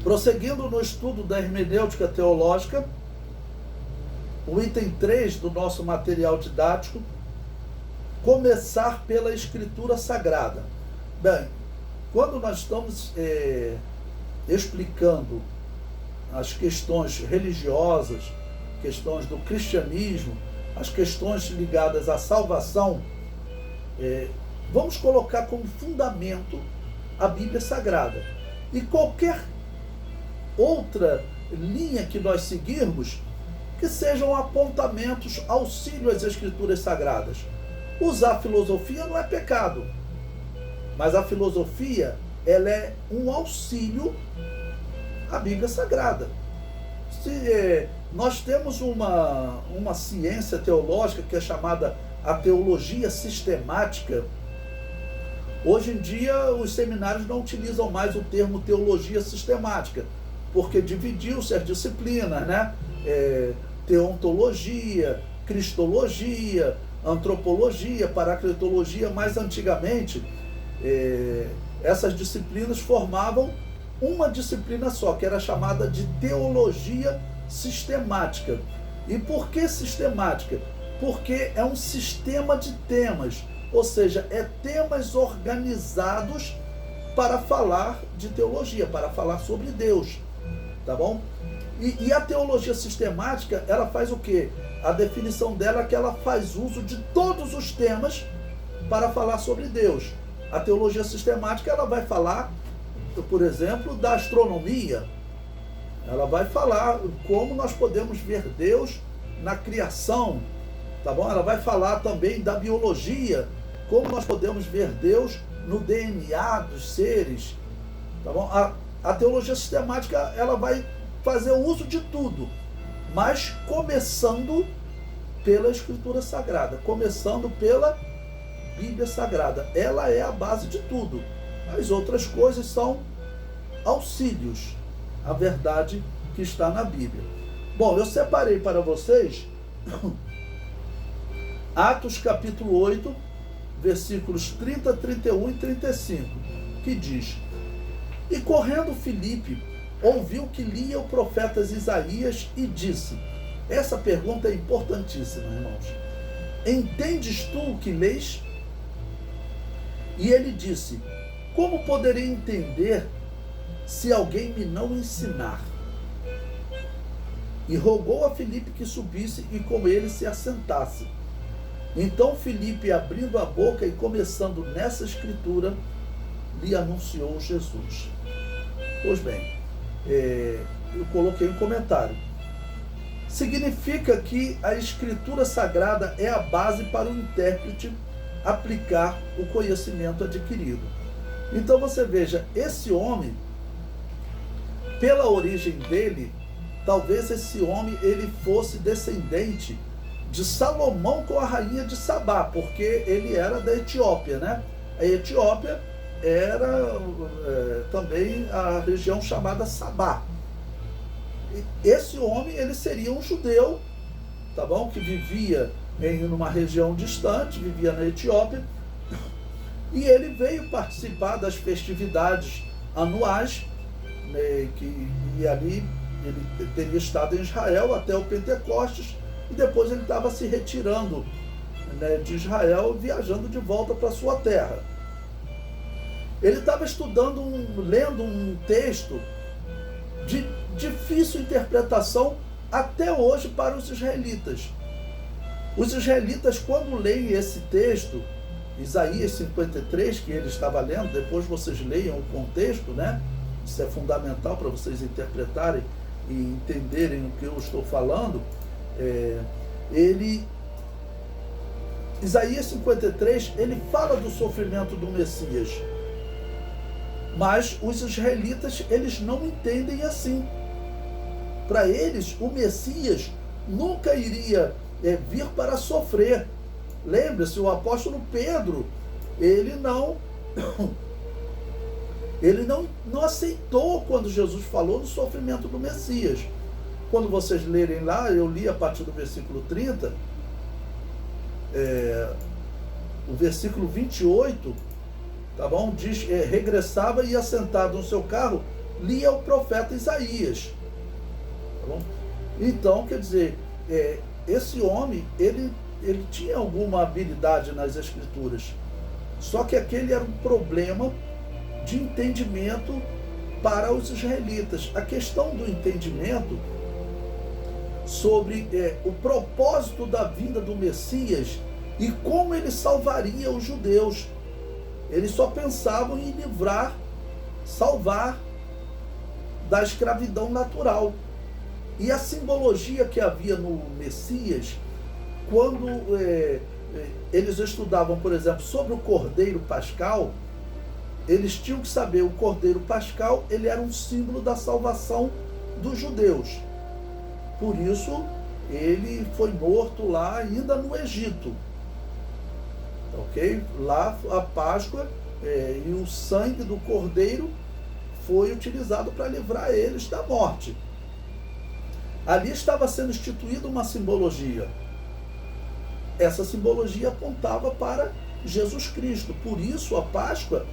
Prosseguindo no estudo da hermenêutica teológica, o item 3 do nosso material didático, começar pela Escritura Sagrada. Bem, quando nós estamos explicando as questões religiosas, questões do cristianismo, as questões ligadas à salvação, vamos colocar como fundamento a Bíblia Sagrada. E qualquer outra linha que nós seguirmos, que sejam apontamentos, auxílio às Escrituras Sagradas. Usar filosofia não é pecado, mas a filosofia, ela é um auxílio à Bíblia Sagrada. Nós temos uma ciência teológica que é chamada a teologia sistemática. Hoje em dia, os seminários não utilizam mais o termo teologia sistemática, porque dividiu-se as disciplinas, né? Teontologia, cristologia, antropologia, paracletologia. Mais antigamente, essas disciplinas formavam uma disciplina só, que era chamada de teologia sistemática. E por que sistemática? Porque é um sistema de temas, ou seja, temas organizados para falar de teologia, para falar sobre Deus, tá bom? E a teologia sistemática, ela faz o quê? A definição dela é que ela faz uso de todos os temas para falar sobre Deus. A teologia sistemática, ela vai falar, por exemplo, da astronomia. Ela vai falar como nós podemos ver Deus na criação, tá bom? Ela vai falar também da biologia, como nós podemos ver Deus no DNA dos seres, tá bom? A teologia sistemática, ela vai fazer uso de tudo, mas começando pela Escritura Sagrada, começando pela Bíblia Sagrada. Ela é a base de tudo. As outras coisas são auxílios à verdade que está na Bíblia. Bom, eu separei para vocês Atos capítulo 8, versículos 30, 31 e 35, que diz: E correndo Filipe, ouviu que lia o profeta Isaías e disse, essa pergunta é importantíssima, irmãos, entendes tu o que lês? E ele disse, como poderei entender se alguém me não ensinar? E rogou a Filipe que subisse e com ele se assentasse. Então Filipe, abrindo a boca e começando nessa escritura, lhe anunciou Jesus. Pois bem, eu coloquei um comentário. Significa que a Escritura Sagrada é a base para o intérprete aplicar o conhecimento adquirido. Então você veja, esse homem, pela origem dele, talvez esse homem ele fosse descendente de Salomão com a rainha de Sabá, porque ele era da Etiópia, né? A Etiópia era também a região chamada Sabá. Esse homem, ele seria um judeu, tá bom? Que vivia em uma região distante, vivia na Etiópia, e ele veio participar das festividades anuais, né, e ali ele teria estado em Israel até o Pentecostes, e depois ele estava se retirando, né, de Israel, viajando de volta para sua terra. Ele estava lendo um texto de difícil interpretação até hoje para os israelitas. Os israelitas, quando leem esse texto, Isaías 53, que ele estava lendo, depois vocês leiam o contexto, né? Isso é fundamental para vocês interpretarem e entenderem o que eu estou falando. Isaías 53, ele fala do sofrimento do Messias, mas os israelitas, eles não entendem assim. Para eles, o Messias nunca iria vir para sofrer. Lembre-se, o apóstolo Pedro, ele não aceitou quando Jesus falou do sofrimento do Messias. Quando vocês lerem lá, eu li a partir do versículo 30, o versículo 28, tá bom? Diz, regressava e ia sentado no seu carro, lia o profeta Isaías. Tá bom? Então, quer dizer, esse homem, ele tinha alguma habilidade nas escrituras, só que aquele era um problema de entendimento para os israelitas. A questão do entendimento sobre o propósito da vinda do Messias e como ele salvaria os judeus. Eles só pensavam em salvar da escravidão natural. E a simbologia que havia no Messias, quando eles estudavam, por exemplo, sobre o Cordeiro Pascal, eles tinham que saber, o Cordeiro Pascal, ele era um símbolo da salvação dos judeus. Por isso, ele foi morto lá ainda no Egito. Ok? Lá a Páscoa e o sangue do Cordeiro foi utilizado para livrar eles da morte. Ali estava sendo instituída uma simbologia. Essa simbologia apontava para Jesus Cristo. Por isso, a Páscoa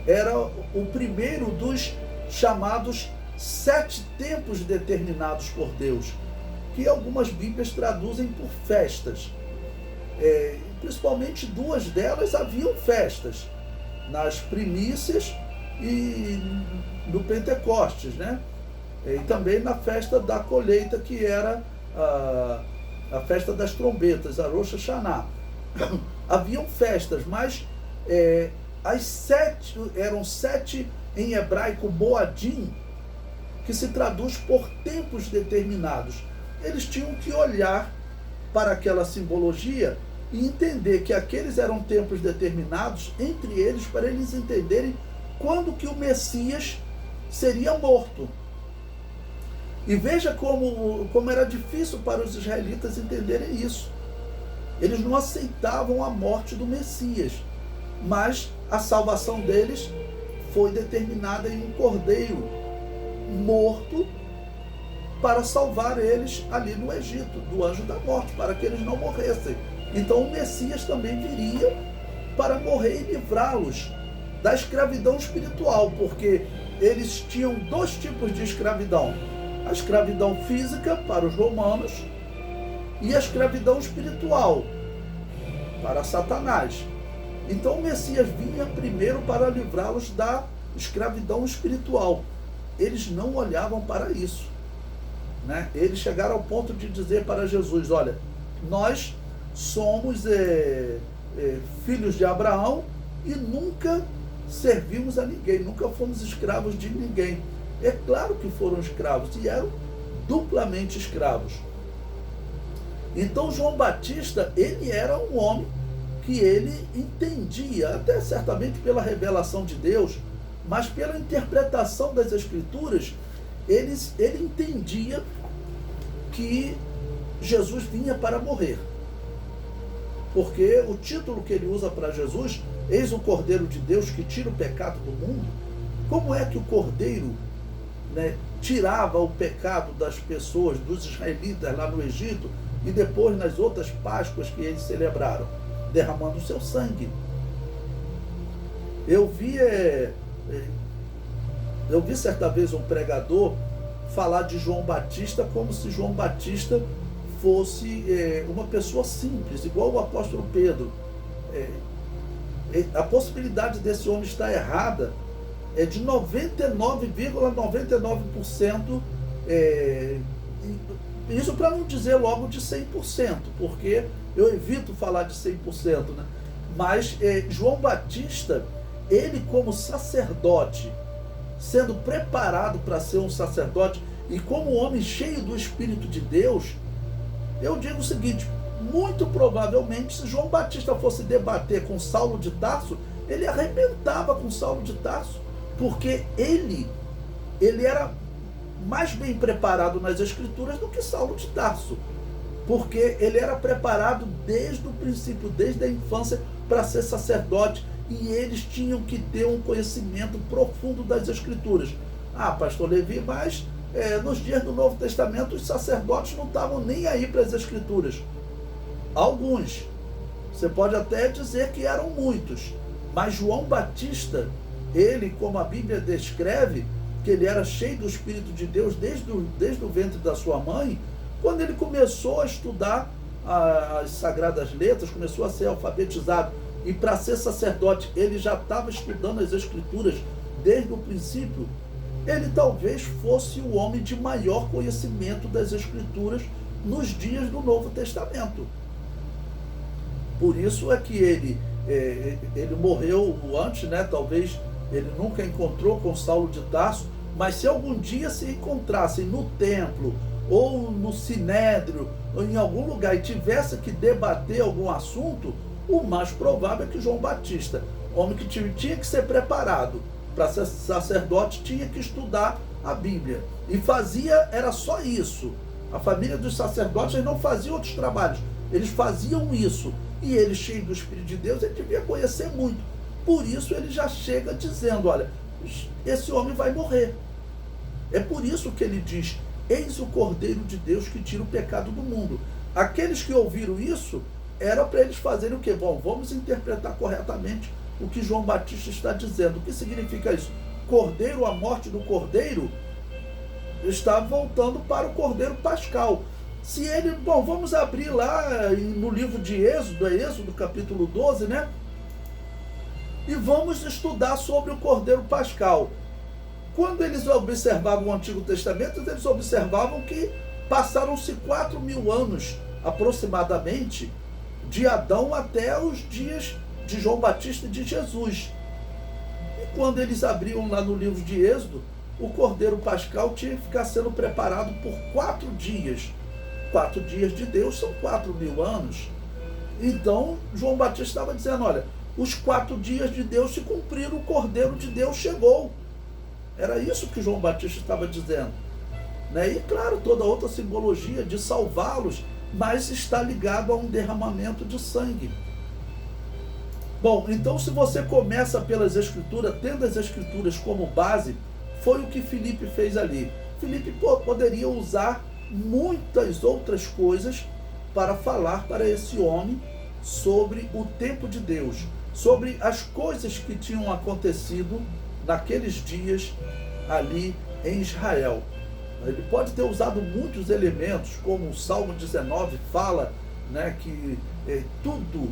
era o primeiro dos chamados 7 tempos determinados por Deus, que algumas Bíblias traduzem por festas. Principalmente 2 delas haviam festas, nas primícias e no Pentecostes, né? E também na festa da colheita, que era a festa das trombetas, a Rosh Hashanah. Haviam festas, mas as 7 eram 7 em hebraico Moadim, que se traduz por tempos determinados. Eles tinham que olhar para aquela simbologia e entender que aqueles eram tempos determinados entre eles, para eles entenderem quando que o Messias seria morto. E veja como era difícil para os israelitas entenderem isso. Eles não aceitavam a morte do Messias, mas a salvação deles foi determinada em um cordeiro morto para salvar eles ali no Egito, do anjo da morte, para que eles não morressem. Então o Messias também viria para morrer e livrá-los da escravidão espiritual, porque eles tinham 2 tipos de escravidão: a escravidão física para os romanos e a escravidão espiritual para Satanás. Então o Messias vinha primeiro para livrá-los da escravidão espiritual. Eles não olhavam para isso, né? Eles chegaram ao ponto de dizer para Jesus: olha, nós somos filhos de Abraão e nunca servimos a ninguém, nunca fomos escravos de ninguém. É claro que foram escravos, e eram duplamente escravos. Então João Batista, ele era um homem que ele entendia, até certamente pela revelação de Deus, mas pela interpretação das Escrituras, ele entendia que Jesus vinha para morrer. Porque o título que ele usa para Jesus, eis o Cordeiro de Deus que tira o pecado do mundo. Como é que o Cordeiro, né, tirava o pecado das pessoas, dos israelitas lá no Egito, e depois nas outras Páscoas que eles celebraram? Derramando o seu sangue. Eu vi certa vez um pregador falar de João Batista como se João Batista fosse uma pessoa simples, igual o apóstolo Pedro. A possibilidade desse homem estar errada é de 99,99%, isso para não dizer logo de 100%, porque eu evito falar de 100%, né? Mas João Batista, ele como sacerdote, sendo preparado para ser um sacerdote, e como homem cheio do Espírito de Deus, eu digo o seguinte: muito provavelmente, se João Batista fosse debater com Saulo de Tarso, ele arrebentava com Saulo de Tarso, porque ele era mais bem preparado nas Escrituras do que Saulo de Tarso, porque ele era preparado desde o princípio, desde a infância, para ser sacerdote, e eles tinham que ter um conhecimento profundo das Escrituras. Ah, pastor Levi, mas nos dias do Novo Testamento os sacerdotes não estavam nem aí para as Escrituras. Alguns, você pode até dizer que eram muitos, mas João Batista, ele, como a Bíblia descreve, que ele era cheio do Espírito de Deus desde o ventre da sua mãe, quando ele começou a estudar as Sagradas Letras, começou a ser alfabetizado, e para ser sacerdote ele já estava estudando as Escrituras desde o princípio, ele talvez fosse o homem de maior conhecimento das Escrituras nos dias do Novo Testamento. Por isso é que ele morreu antes, né? Talvez ele nunca encontrou com Saulo de Tarso, mas se algum dia se encontrassem no templo, ou no sinédrio, ou em algum lugar, e tivesse que debater algum assunto, o mais provável é que João Batista, homem que tinha que ser preparado para ser sacerdote, tinha que estudar a Bíblia. E era só isso. A família dos sacerdotes não fazia outros trabalhos, eles faziam isso. E ele, cheio do Espírito de Deus, ele devia conhecer muito. Por isso ele já chega dizendo, olha, esse homem vai morrer. É por isso que ele diz, eis o Cordeiro de Deus que tira o pecado do mundo. Aqueles que ouviram isso, era para eles fazerem o quê? Bom, vamos interpretar corretamente o que João Batista está dizendo. O que significa isso? Cordeiro, a morte do Cordeiro, está voltando para o Cordeiro Pascal. Se ele, bom, vamos abrir lá no livro de Êxodo capítulo 12, né? E vamos estudar sobre o Cordeiro Pascal. Quando eles observavam o Antigo Testamento, eles observavam que passaram-se 4.000 anos, aproximadamente, de Adão até os dias de João Batista e de Jesus. E quando eles abriam lá no livro de Êxodo, o Cordeiro Pascal tinha que ficar sendo preparado por 4 dias. 4 dias de Deus são 4.000 anos. Então, João Batista estava dizendo, olha, os 4 dias de Deus se cumpriram, o Cordeiro de Deus chegou. Era isso que João Batista estava dizendo. Né? E, claro, toda outra simbologia de salvá-los, mas está ligado a um derramamento de sangue. Bom, então se você começa pelas Escrituras, tendo as Escrituras como base, foi o que Filipe fez ali. Filipe poderia usar muitas outras coisas para falar para esse homem sobre o tempo de Deus, sobre as coisas que tinham acontecido naqueles dias ali em Israel. Ele pode ter usado muitos elementos, como o Salmo 19 fala, né, que tudo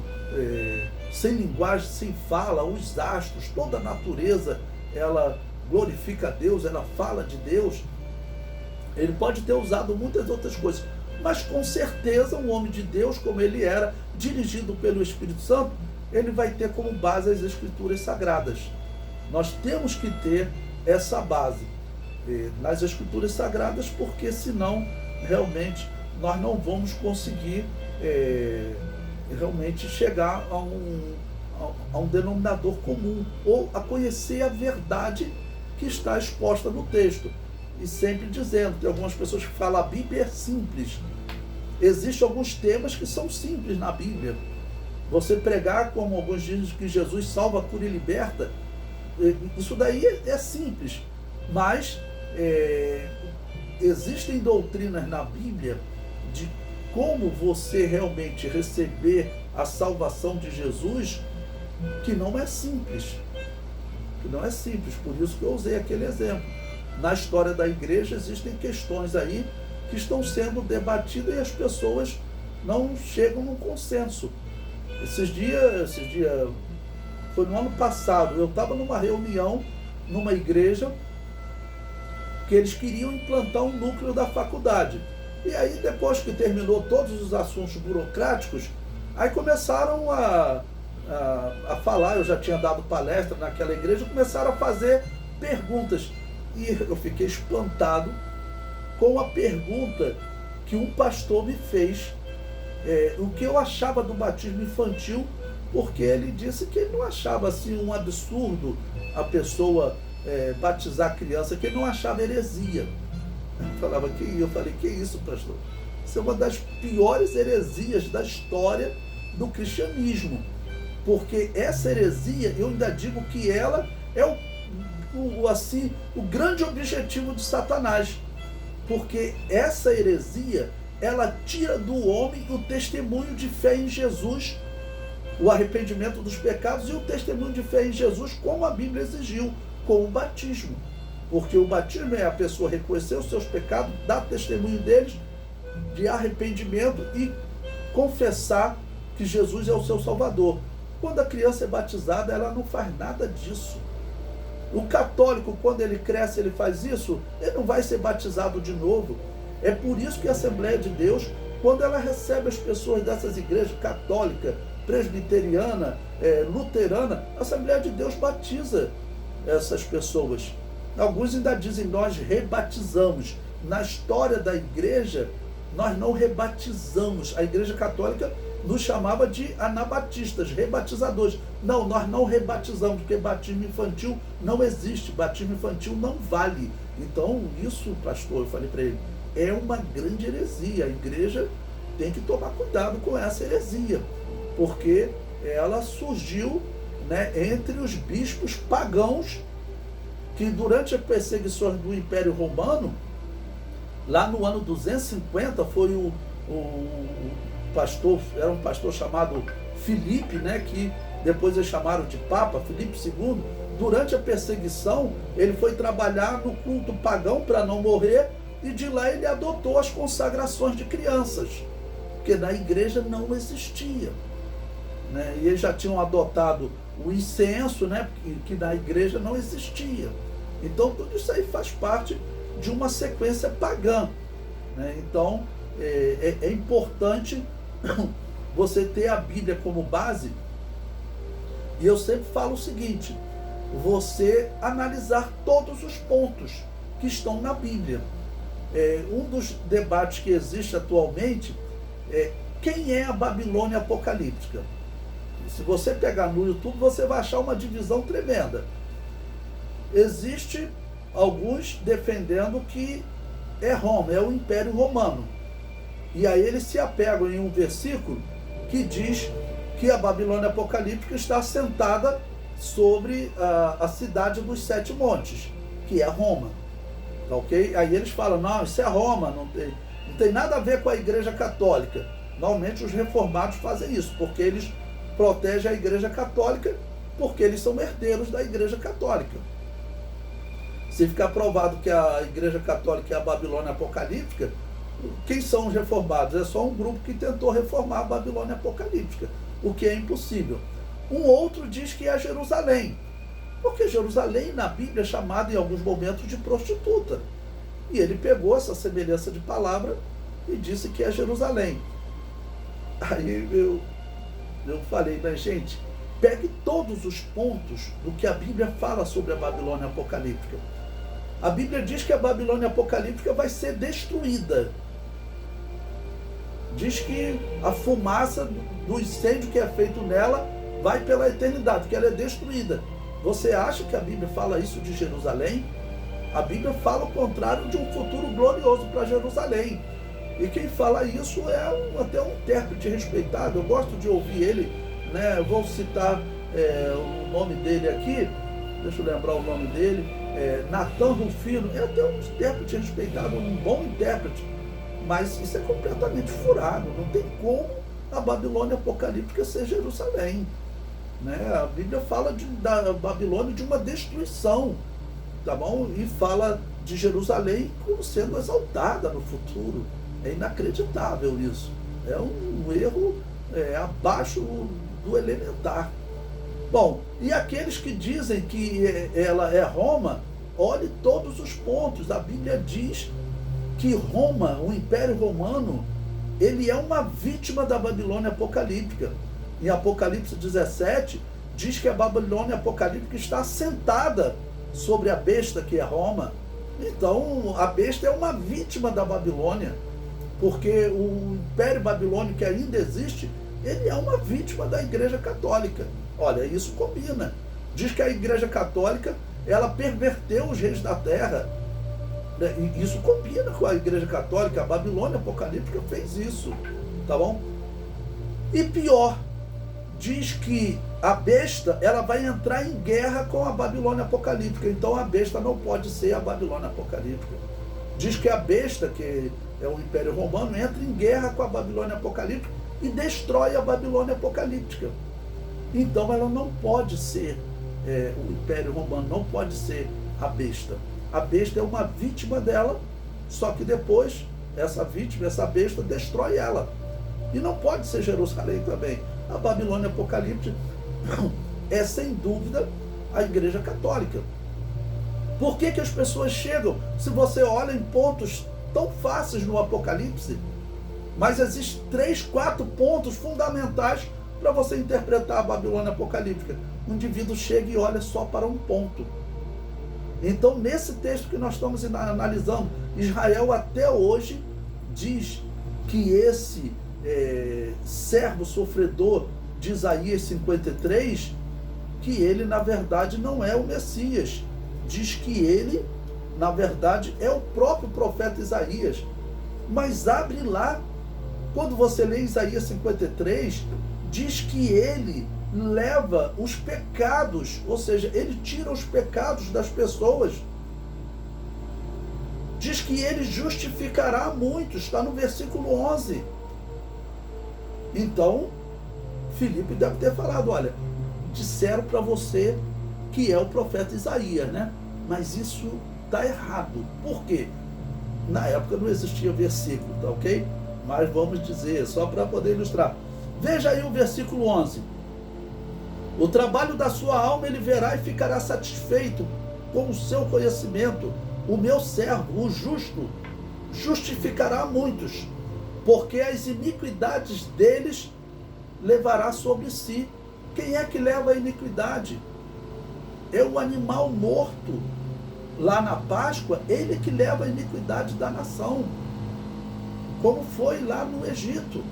sem linguagem, sem fala, os astros, toda a natureza, ela glorifica a Deus, ela fala de Deus. Ele pode ter usado muitas outras coisas, mas com certeza um homem de Deus, como ele era, dirigido pelo Espírito Santo, ele vai ter como base as Escrituras Sagradas. Nós temos que ter essa base nas Escrituras Sagradas, porque senão realmente nós não vamos conseguir realmente chegar a um denominador comum, ou a conhecer a verdade que está exposta no texto. E sempre dizendo, tem algumas pessoas que falam, a Bíblia é simples. Existem alguns temas que são simples na Bíblia. Você pregar, como alguns dizem, que Jesus salva, cura e liberta, isso daí é simples. Mas existem doutrinas na Bíblia de como você realmente receber a salvação de Jesus, que não é simples. Que não é simples, por isso que eu usei aquele exemplo. Na história da igreja existem questões aí que estão sendo debatidas e as pessoas não chegam num consenso. Esses dias, foi no ano passado, eu estava numa reunião, numa igreja, que eles queriam implantar um núcleo da faculdade. E aí, depois que terminou todos os assuntos burocráticos, aí começaram a falar, eu já tinha dado palestra naquela igreja, começaram a fazer perguntas. E eu fiquei espantado com a pergunta que um pastor me fez, o que eu achava do batismo infantil, porque ele disse que ele não achava assim um absurdo a pessoa batizar a criança, que ele não achava heresia. Eu falei, que isso, pastor? Isso é uma das piores heresias da história do cristianismo, porque essa heresia, eu ainda digo que ela é o grande objetivo de Satanás, porque essa heresia, ela tira do homem o testemunho de fé em Jesus, o arrependimento dos pecados e o testemunho de fé em Jesus, como a Bíblia exigiu, com o batismo. Porque o batismo é a pessoa reconhecer os seus pecados, dar testemunho deles de arrependimento e confessar que Jesus é o seu Salvador. Quando a criança é batizada, ela não faz nada disso. O católico, quando ele cresce, ele faz isso, ele não vai ser batizado de novo. É por isso que a Assembleia de Deus, quando ela recebe as pessoas dessas igrejas católica, presbiteriana, luterana, a Assembleia de Deus batiza essas pessoas. Alguns ainda dizem, nós rebatizamos. Na história da igreja, nós não rebatizamos. A igreja católica nos chamava de anabatistas, rebatizadores. Não, nós não rebatizamos, porque batismo infantil não existe, batismo infantil não vale. Então, isso, pastor, eu falei para ele, é uma grande heresia. A igreja tem que tomar cuidado com essa heresia, porque ela surgiu, né, entre os bispos pagãos, que durante as perseguições do Império Romano, lá no ano 250, foi o pastor, era um pastor chamado Filipe, né, que depois eles chamaram de Papa, Filipe II. Durante a perseguição, ele foi trabalhar no culto pagão para não morrer, e de lá ele adotou as consagrações de crianças, porque na igreja não existia, né? E eles já tinham adotado o incenso, né, que na igreja não existia. Então tudo isso aí faz parte de uma sequência pagã, né? Então é importante você ter a Bíblia como base. E eu sempre falo o seguinte: você analisar todos os pontos que estão na Bíblia. Um dos debates que existe atualmente é quem é a Babilônia apocalíptica. Se você pegar no YouTube, você vai achar uma divisão tremenda. Existe alguns defendendo que é Roma, é o Império Romano. E aí eles se apegam em um versículo que diz que a Babilônia apocalíptica está assentada sobre a cidade dos 7 montes, que é Roma. Tá, ok? Aí eles falam, não, isso é Roma, não tem nada a ver com a Igreja Católica. Normalmente os reformados fazem isso, porque eles protegem a Igreja Católica, porque eles são herdeiros da Igreja Católica. Se ficar provado que a Igreja Católica é a Babilônia apocalíptica, quem são os reformados? É só um grupo que tentou reformar a Babilônia apocalíptica, o que é impossível. Um outro diz que é Jerusalém, porque Jerusalém na Bíblia é chamada em alguns momentos de prostituta. E ele pegou essa semelhança de palavra e disse que é Jerusalém. Aí eu falei, mas gente, pegue todos os pontos do que a Bíblia fala sobre a Babilônia apocalíptica. A Bíblia diz que a Babilônia apocalíptica vai ser destruída. Diz que a fumaça do incêndio que é feito nela vai pela eternidade, que ela é destruída. Você acha que a Bíblia fala isso de Jerusalém? A Bíblia fala o contrário de um futuro glorioso para Jerusalém. E quem fala isso é até um intérprete respeitado. Eu gosto de ouvir ele, né? Eu vou citar o nome dele aqui, deixa eu lembrar o nome dele, Natan Rufino. É até um intérprete respeitado, um bom intérprete. Mas isso é completamente furado. Não tem como a Babilônia apocalíptica ser Jerusalém, né? A Bíblia fala da Babilônia de uma destruição, tá bom? E fala de Jerusalém como sendo exaltada no futuro. É inacreditável isso. É um erro abaixo do elementar. Bom, e aqueles que dizem que ela é Roma, olhe todos os pontos. A Bíblia diz que Roma, o Império Romano, ele é uma vítima da Babilônia apocalíptica. Em Apocalipse 17, diz que a Babilônia apocalíptica está assentada sobre a besta que é Roma. Então, a besta é uma vítima da Babilônia, porque o Império Babilônico que ainda existe, ele é uma vítima da Igreja Católica. Olha, isso combina. Diz que a Igreja Católica, ela perverteu os reis da terra. E isso combina com a Igreja Católica. A Babilônia apocalíptica fez isso, tá bom? E pior, diz que a besta, ela vai entrar em guerra com a Babilônia apocalíptica. Então a besta não pode ser a Babilônia apocalíptica. Diz que a besta, que é o Império Romano, entra em guerra com a Babilônia apocalíptica e destrói a Babilônia apocalíptica. Então ela não pode ser o Império Romano, não pode ser a besta. A besta é uma vítima dela, só que depois essa vítima, essa besta, destrói ela. E não pode ser Jerusalém também. A Babilônia Apocalipse é, sem dúvida, a Igreja Católica. Por que que as pessoas chegam? Se você olha em pontos tão fáceis no Apocalipse, mas existem 3, 4 pontos fundamentais para você interpretar a Babilônia Apocalíptica. O indivíduo chega e olha só para um ponto. Então, nesse texto que nós estamos analisando, Israel até hoje diz que esse servo sofredor de Isaías 53, que ele, na verdade, não é o Messias. Diz que ele, na verdade, é o próprio profeta Isaías. Mas abre lá, quando você lê Isaías 53, diz que ele leva os pecados, ou seja, ele tira os pecados das pessoas. Diz que ele justificará muitos, está no versículo 11. Então, Filipe deve ter falado, olha, disseram para você que é o profeta Isaías, né? Mas isso está errado. Por quê? Na época não existia versículo, tá ok? Mas vamos dizer, só para poder ilustrar. Veja aí o versículo 11. O trabalho da sua alma ele verá e ficará satisfeito com o seu conhecimento. O meu servo, o justo, justificará muitos, porque as iniquidades deles levará sobre si. Quem é que leva a iniquidade? É o animal morto. Lá na Páscoa, ele que leva a iniquidade da nação, como foi lá no Egito.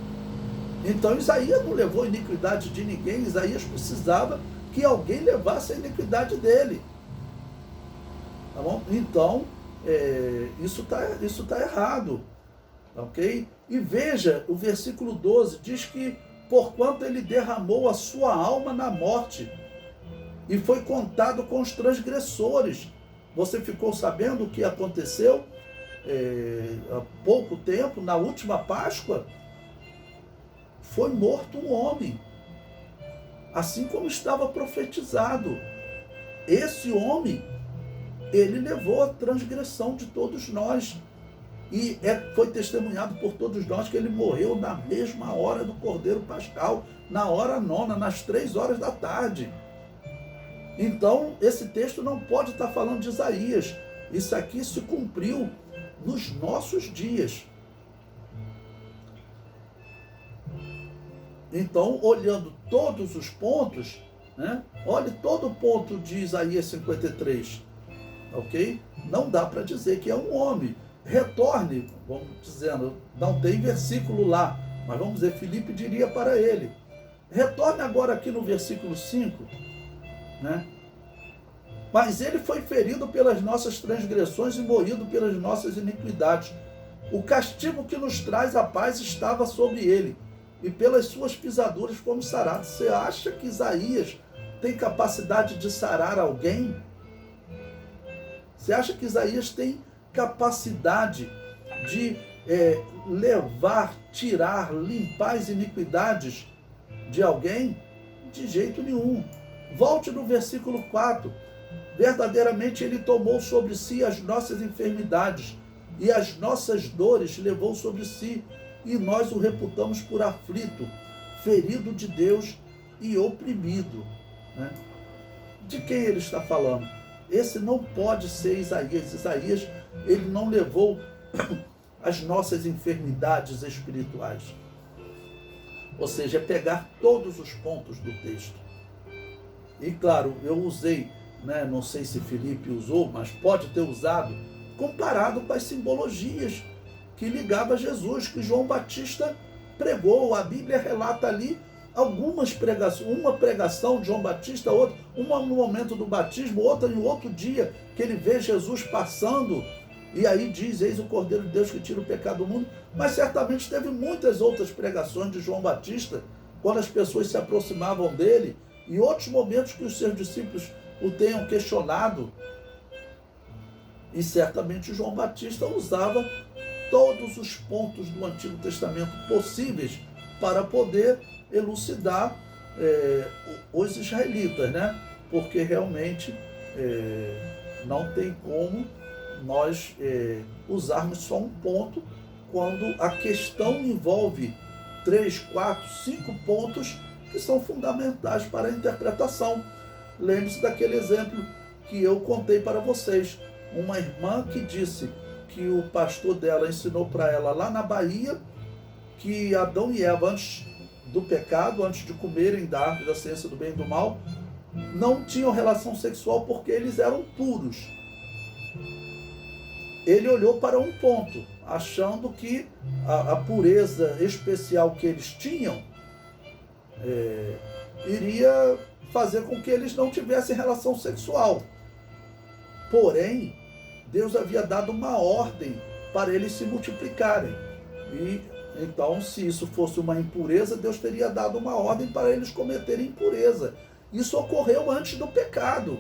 Então Isaías não levou a iniquidade de ninguém. Isaías precisava que alguém levasse a iniquidade dele. Tá bom? Então, isso tá errado. Ok? E veja, o versículo 12 diz que porquanto ele derramou a sua alma na morte e foi contado com os transgressores. Você ficou sabendo o que aconteceu há pouco tempo, na última Páscoa? Foi morto um homem, assim como estava profetizado. Esse homem, ele levou a transgressão de todos nós. E foi testemunhado por todos nós que ele morreu na mesma hora do Cordeiro Pascal, na hora 9, nas 3 horas da tarde. Então, esse texto não pode estar falando de Isaías. Isso aqui se cumpriu nos nossos dias. Então, olhando todos os pontos, né? Olhe todo o ponto de Isaías 53, ok? Não dá para dizer que é um homem. Retorne, vamos dizendo, não tem versículo lá, mas vamos dizer, Filipe diria para ele, retorne agora aqui no versículo 5, né? Mas ele foi ferido pelas nossas transgressões e moído pelas nossas iniquidades. O castigo que nos traz a paz estava sobre ele, e pelas suas pisaduras fomos sarados. Você acha que Isaías tem capacidade de sarar alguém? Você acha que Isaías tem capacidade de levar, tirar, limpar as iniquidades de alguém? De jeito nenhum. Volte no versículo 4. Verdadeiramente ele tomou sobre si as nossas enfermidades e as nossas dores levou sobre si, e nós o reputamos por aflito, ferido de Deus e oprimido. Né? De quem ele está falando? Esse não pode ser Isaías. Isaías, ele não levou as nossas enfermidades espirituais. Ou seja, é pegar todos os pontos do texto. E claro, eu usei, né, não sei se Filipe usou, mas pode ter usado, comparado com as simbologias que ligava a Jesus, que João Batista pregou. A Bíblia relata ali algumas pregações, uma pregação de João Batista, outra, uma no momento do batismo, outra em outro dia, que ele vê Jesus passando, e aí diz, eis o Cordeiro de Deus que tira o pecado do mundo. Mas certamente teve muitas outras pregações de João Batista, quando as pessoas se aproximavam dele, e outros momentos que os seus discípulos o tenham questionado. E certamente João Batista usava todos os pontos do Antigo Testamento possíveis para poder elucidar os israelitas, né? Porque realmente não tem como nós usarmos só um ponto quando a questão envolve 3, 4, 5 pontos que são fundamentais para a interpretação. Lembre-se daquele exemplo que eu contei para vocês. Uma irmã que disse que o pastor dela ensinou para ela lá na Bahia que Adão e Eva, antes do pecado, antes de comerem da árvore da ciência do bem e do mal, não tinham relação sexual porque eles eram puros. Ele olhou para um ponto, achando que a pureza especial que eles tinham iria fazer com que eles não tivessem relação sexual. Porém, Deus havia dado uma ordem para eles se multiplicarem. E então, se isso fosse uma impureza, Deus teria dado uma ordem para eles cometerem impureza. Isso ocorreu antes do pecado.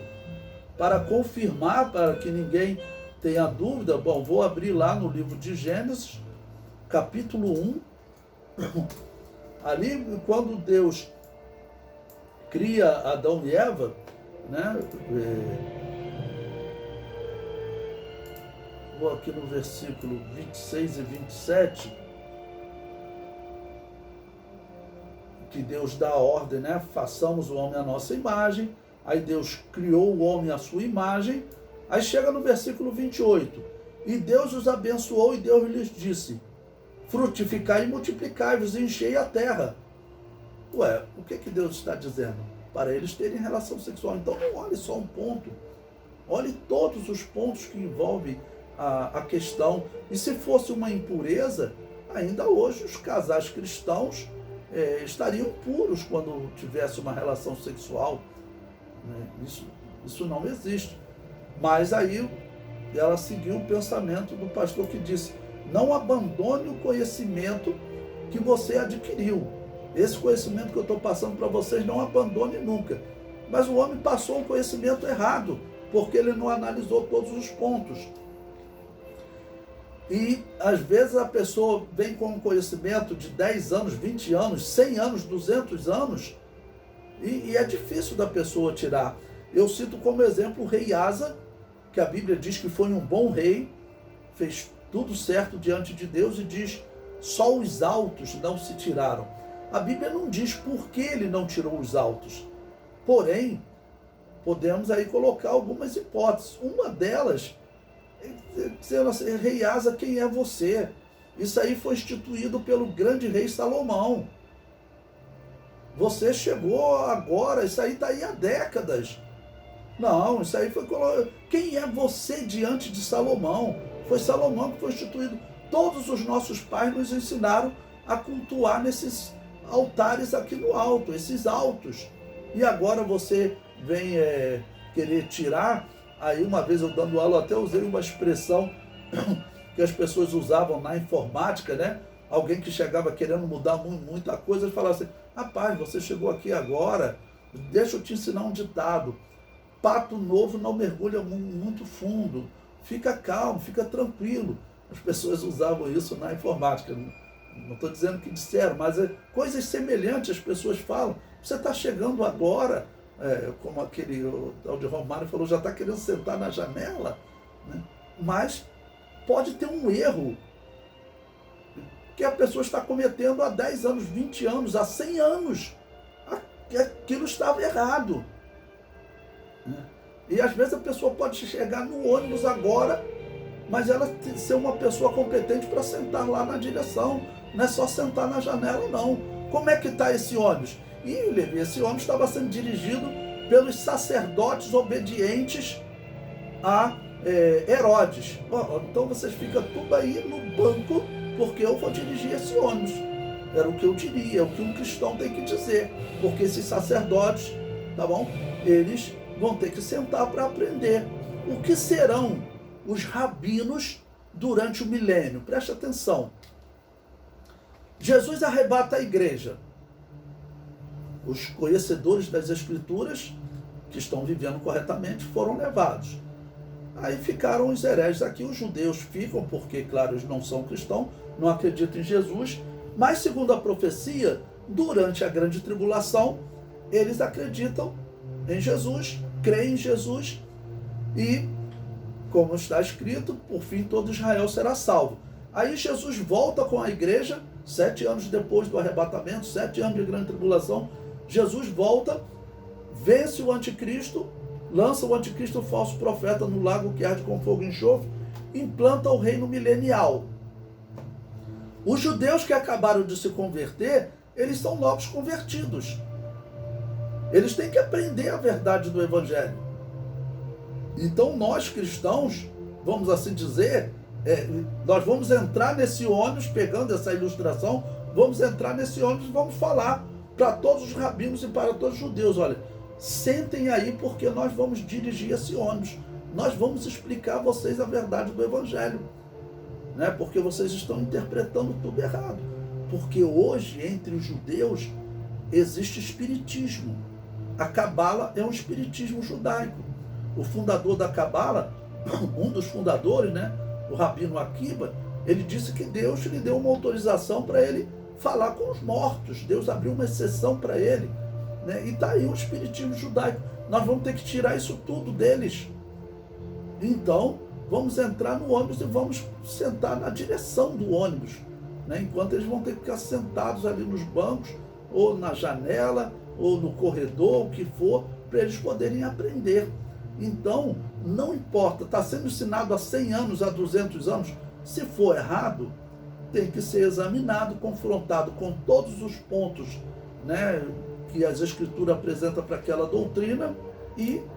Para confirmar, para que ninguém tenha dúvida, bom, vou abrir lá no livro de Gênesis, capítulo 1. Ali, quando Deus cria Adão e Eva, né? Vou aqui no versículo 26 e 27, que Deus dá a ordem, né? Façamos o homem à nossa imagem. Aí Deus criou o homem à sua imagem. Aí chega no versículo 28. E Deus os abençoou e Deus lhes disse: frutificai e multiplicai-vos e enchei a terra. Ué, o que Deus está dizendo? Para eles terem relação sexual. Então não olhe só um ponto. Olhe todos os pontos que envolvem a questão. E se fosse uma impureza, ainda hoje os casais cristãos estariam puros quando tivesse uma relação sexual. Isso não existe. Mas aí ela seguiu o pensamento do pastor que disse: não abandone o conhecimento que você adquiriu. Esse conhecimento que eu estou passando para vocês, não abandone nunca. Mas o homem passou um conhecimento errado, porque ele não analisou todos os pontos. E às vezes a pessoa vem com um conhecimento de 10 anos, 20 anos, 100 anos, 200 anos, e é difícil da pessoa tirar. Eu cito como exemplo o rei Asa, que a Bíblia diz que foi um bom rei, fez tudo certo diante de Deus, e diz: só os altos não se tiraram. A Bíblia não diz por que ele não tirou os altos. Porém, podemos aí colocar algumas hipóteses. Uma delas dizendo assim: rei Asa, quem é você? Isso aí foi instituído pelo grande rei Salomão. Você chegou agora, isso aí está aí há décadas. Não, isso aí foi colocado. Quem é você diante de Salomão? Foi Salomão que foi instituído. Todos os nossos pais nos ensinaram a cultuar nesses altares aqui no alto, esses altos. E agora você vem querer tirar. Aí uma vez eu dando aula, até usei uma expressão que as pessoas usavam na informática, né? Alguém que chegava querendo mudar muita coisa, e falava assim: rapaz, você chegou aqui agora, deixa eu te ensinar um ditado: pato novo não mergulha muito fundo, fica calmo, fica tranquilo. As pessoas usavam isso na informática. Não estou dizendo que disseram, mas coisas semelhantes as pessoas falam. Você está chegando agora, como aquele tal de Romário falou, já está querendo sentar na janela, né? Mas pode ter um erro que a pessoa está cometendo há 10 anos, 20 anos, há 100 anos. Aquilo estava errado. E às vezes a pessoa pode chegar no ônibus agora, mas ela tem que ser uma pessoa competente para sentar lá na direção. Não é só sentar na janela, não. Como é que está esse ônibus? E esse ônibus estava sendo dirigido pelos sacerdotes obedientes a Herodes. Bom, então vocês ficam tudo aí no banco, porque eu vou dirigir esse ônibus. Era o que eu diria, é o que um cristão tem que dizer. Porque esses sacerdotes, tá bom? Eles vão ter que sentar para aprender. O que serão os rabinos durante o milênio? Preste atenção. Jesus arrebata a igreja. Os conhecedores das Escrituras, que estão vivendo corretamente, foram levados. Aí ficaram os hereges aqui. Os judeus ficam, porque, claro, eles não são cristãos, não acreditam em Jesus, mas, segundo a profecia, durante a grande tribulação, eles acreditam em Jesus, creem em Jesus, e como está escrito, por fim todo Israel será salvo. Aí Jesus volta com a igreja, 7 anos depois do arrebatamento, 7 anos de grande tribulação, Jesus volta, vence o anticristo, lança o anticristo, o falso profeta, no lago que arde com fogo e enxofre, implanta o reino milenial. Os judeus que acabaram de se converter, eles são novos convertidos. Eles têm que aprender a verdade do Evangelho. Então nós cristãos, vamos assim dizer, nós vamos entrar nesse ônibus, pegando essa ilustração, vamos entrar nesse ônibus e vamos falar para todos os rabinos e para todos os judeus, olha, sentem aí porque nós vamos dirigir esse ônibus. Nós vamos explicar a vocês a verdade do Evangelho, né? Porque vocês estão interpretando tudo errado. Porque hoje, entre os judeus, existe espiritismo. A Cabala é um espiritismo judaico. O fundador da Cabala, um dos fundadores, né, o Rabino Akiba, ele disse que Deus lhe deu uma autorização para ele falar com os mortos. Deus abriu uma exceção para ele, né? E está aí o espiritismo judaico. Nós vamos ter que tirar isso tudo deles. Então, vamos entrar no ônibus e vamos sentar na direção do ônibus, né? Enquanto eles vão ter que ficar sentados ali nos bancos, ou na janela, ou no corredor, o que for, para eles poderem aprender. Então, não importa, está sendo ensinado há 100 anos, há 200 anos, se for errado, tem que ser examinado, confrontado com todos os pontos, né, que as Escrituras apresentam para aquela doutrina e